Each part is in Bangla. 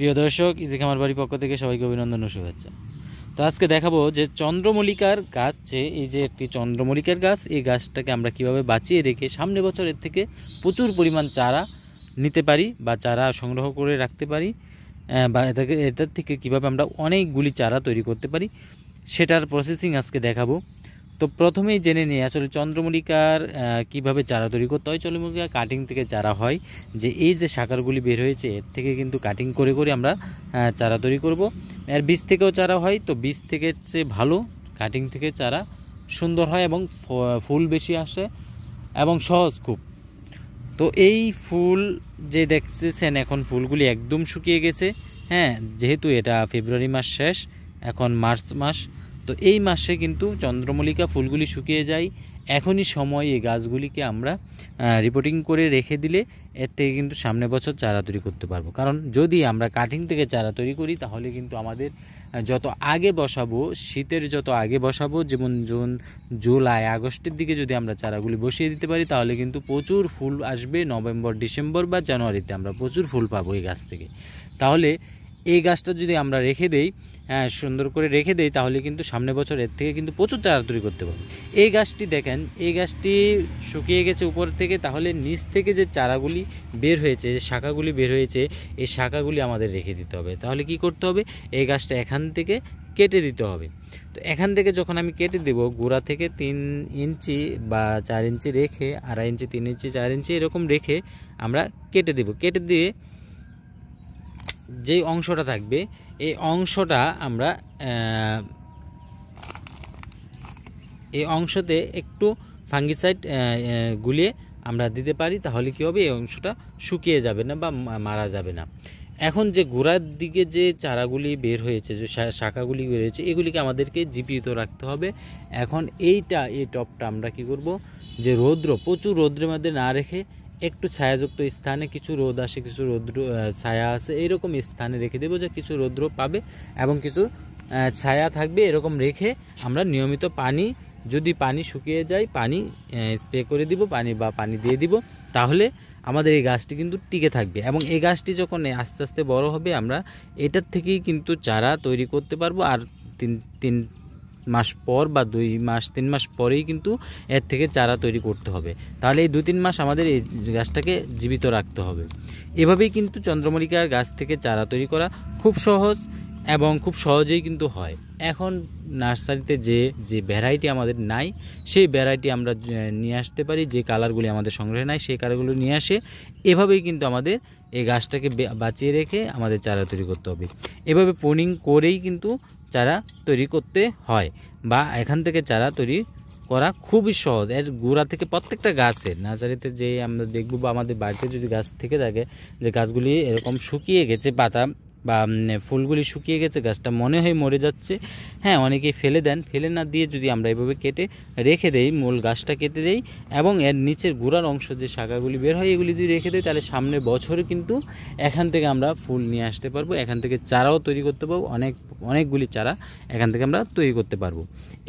প্রিয় দর্শক, ইজি খামার বাড়ির পক্ষ থেকে সবাইকে অভিনন্দন ও শুভেচ্ছা। তো আজকে দেখাবো যে চন্দ্রমল্লিকার গাছ, এই যে একটি চন্দ্রমল্লিকার গাছ, এই গাছটাকে আমরা কিভাবে বাঁচিয়ে রেখে সামনে বছর এর থেকে প্রচুর পরিমাণ চারা নিতে পারি বা চারা সংগ্রহ করে রাখতে পারি, বা এটার থেকে কিভাবে আমরা অনেকগুলি চারা তৈরি করতে পারি সেটার প্রসেসিং আজকে দেখাবো। তো প্রথমেই জেনে নিই আসলে চন্দ্রমল্লিকার কিভাবে চারা তৈরি করতে হয়। চন্দ্রমল্লিকার কাটিং থেকে চারা হয়, যে এই যে শাখাগুলি বের হয়েছে এর থেকে কিন্তু কাটিং করে করে আমরা চারা তৈরি করব। এর বীজ থেকেও চারা হয়, তো বীজ থেকে চেয়ে ভালো কাটিং থেকে চারা সুন্দর হয় এবং ফুল বেশি আসে এবং সহজ খুব। তো এই ফুল যে দেখতেছেন এখন ফুলগুলি একদম শুকিয়ে গেছে, যেহেতু এটা ফেব্রুয়ারি মাস শেষ, এখন মার্চ মাস, তো এই মাসে কিন্তু চন্দ্রমল্লিকা ফুলগুলি শুকিয়ে যায়। এখনই সময় এই গাছগুলিকে আমরা রিপোর্টিং করে রেখে দিলে এর থেকে কিন্তু সামনে বছর চারা তৈরি করতে পারবো। কারণ যদি আমরা কাটিং থেকে চারা তৈরি করি তাহলে কিন্তু আমাদের যত আগে বসাবো, শীতের যত আগে বসাবো, যেমন জুন জুলাই আগস্টের দিকে যদি আমরা চারাগুলি বসিয়ে দিতে পারি তাহলে কিন্তু প্রচুর ফুল আসবে। নভেম্বর ডিসেম্বর বা জানুয়ারিতে আমরা প্রচুর ফুল পাবো এই গাছ থেকে। তাহলে এই গাছটা যদি আমরা রেখে দেই, সুন্দর করে রেখে দেই, তাহলে কিন্তু সামনে বছর এর থেকে কিন্তু প্রচুর চারা তৈরি করতে পারবো। এই গাছটি দেখেন, এই গাছটি শুকিয়ে গেছে উপর থেকে, তাহলে নিচ থেকে যে চারাগুলি বের হয়েছে, যে শাখাগুলি বের হয়েছে, এই শাখাগুলি আমাদের রেখে দিতে হবে। তাহলে কি করতে হবে, এই গাছটা এখান থেকে কেটে দিতে হবে। তো এখান থেকে যখন আমি কেটে দেব, গোড়া থেকে 3 ইঞ্চি বা 4 ইঞ্চি রেখে, 2.5 ইঞ্চি 3 ইঞ্চি 4 ইঞ্চি এরকম রেখে আমরা কেটে দেব। কেটে দিয়ে যেই অংশটা থাকবে এই অংশটা আমরা এই অংশতে একটু ফাঙ্গিসাইড গুলিয়ে আমরা দিতে পারি। তাহলে কি হবে, এই অংশটা শুকিয়ে যাবে না বা মারা যাবে না। এখন যে গোড়ার দিকে যে চারাগুলি বের হয়েছে, যে শাখাগুলি বের হয়েছে, এগুলিকে আমাদেরকে জীবিত রাখতে হবে। এখন এই টপটা আমরা কি করব, যে প্রচুর রৌদ্রের মধ্যে না রেখে একটু ছায়াযুক্ত স্থানে, কিছু রোদ আসে কিছু রৌদ্র ছায়া আছে, এইরকম স্থানে রেখে দেবো, যে কিছু রৌদ্র পাবে এবং কিছু ছায়া থাকবে। এরকম রেখে আমরা নিয়মিত পানি, যদি পানি শুকিয়ে যায় পানি স্প্রে করে দিব, পানি দিয়ে দিব, তাহলে আমাদের এই গাছটি কিন্তু টিকে থাকবে। এবং এই গাছটি যখন আস্তে আস্তে বড় হবে, আমরা এটার থেকেই কিন্তু চারা তৈরি করতে পারবো। আর তিন মাস পর বা 2-3 মাস পরেই কিন্তু এর থেকে চারা তৈরি করতে হবে। তাহলে এই 2-3 মাস আমাদের এই গাছটাকে জীবিত রাখতে হবে। এভাবেই কিন্তু চন্দ্রমল্লিকার গাছ থেকে চারা তৈরি করা খুব সহজ এবং খুব সহজেই কিন্তু হয়। এখন নার্সারিতে যে ভ্যারাইটি আমাদের নাই, সেই ভ্যারাইটি আমরা নিয়ে আসতে পারি। যে কালারগুলি আমাদের সংগ্রহে নাই সেই কালারগুলো নিয়ে আসে, এভাবেই কিন্তু আমাদের এই গাছটাকে বাঁচিয়ে রেখে আমাদের চারা তৈরি করতে হবে। এভাবে পোনিং করেই কিন্তু চারা তৈরি করতে হয়, বা এখান থেকে চারা তৈরি করা খুবই সহজ। এর গোড়া থেকে প্রত্যেকটা গাছের নার্সারিতে যে আমরা দেখব, বা আমাদের বাড়িতে যদি গাছ থেকে থাকে, যে গাছগুলি এরকম শুকিয়ে গেছে, পাতা বা ফুলগুলি শুকিয়ে গেছে, গাছটা মনে হয় মরে যাচ্ছে, অনেকেই ফেলে দেন। ফেলে না দিয়ে যদি আমরা এভাবে কেটে রেখে দেই, মূল গাছটা কেটে দেই এবং এর নিচের গোড়ার অংশ যে শাখাগুলি বের হয় এগুলি যদি রেখে দেই, তাহলে সামনে বছরে কিন্তু এখান থেকে আমরা ফুল নিয়ে আসতে পারবো। এখান থেকে চারাও তৈরি করতে পারবো, অনেকগুলি চারা এখান থেকে আমরা তৈরি করতে পারবো।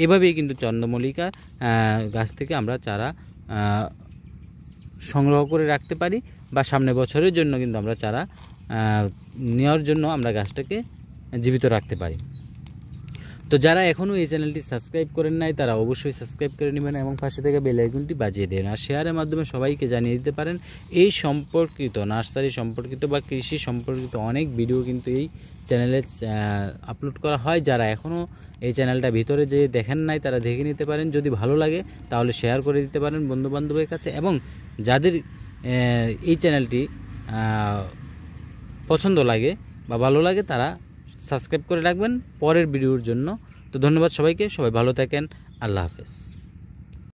এভাবেই কিন্তু চন্দ্রমল্লিকা গাছ থেকে আমরা চারা সংগ্রহ করে রাখতে পারি, বা সামনে বছরের জন্য কিন্তু আমরা চারা নেওয়ার জন্য আমরা গাছটাকে জীবিত রাখতে পারি। তো যারা এখনও এই চ্যানেলটি সাবস্ক্রাইব করেন নাই, তারা অবশ্যই সাবস্ক্রাইব করে নেবেন এবং পাশে থেকে বেল আইকনটি বাজিয়ে দেবেন। আর শেয়ারের মাধ্যমে সবাইকে জানিয়ে দিতে পারেন। এই সম্পর্কিত নার্সারি সম্পর্কিত বা কৃষি সম্পর্কিত অনেক ভিডিও কিন্তু এই চ্যানেলে আপলোড করা হয়। যারা এখনও এই চ্যানেলটা ভিতরে যে দেখেন নাই তারা দেখে নিতে পারেন। যদি ভালো লাগে তাহলে শেয়ার করে দিতে পারেন বন্ধুবান্ধবের কাছে, এবং যাদের এই চ্যানেলটি পছন্দ লাগে বা ভালো লাগে তারা সাবস্ক্রাইব করে রাখবেন পরের ভিডিওর জন্য। তো ধন্যবাদ সবাইকে, সবাই ভালো থাকেন, আল্লাহ হাফেজ।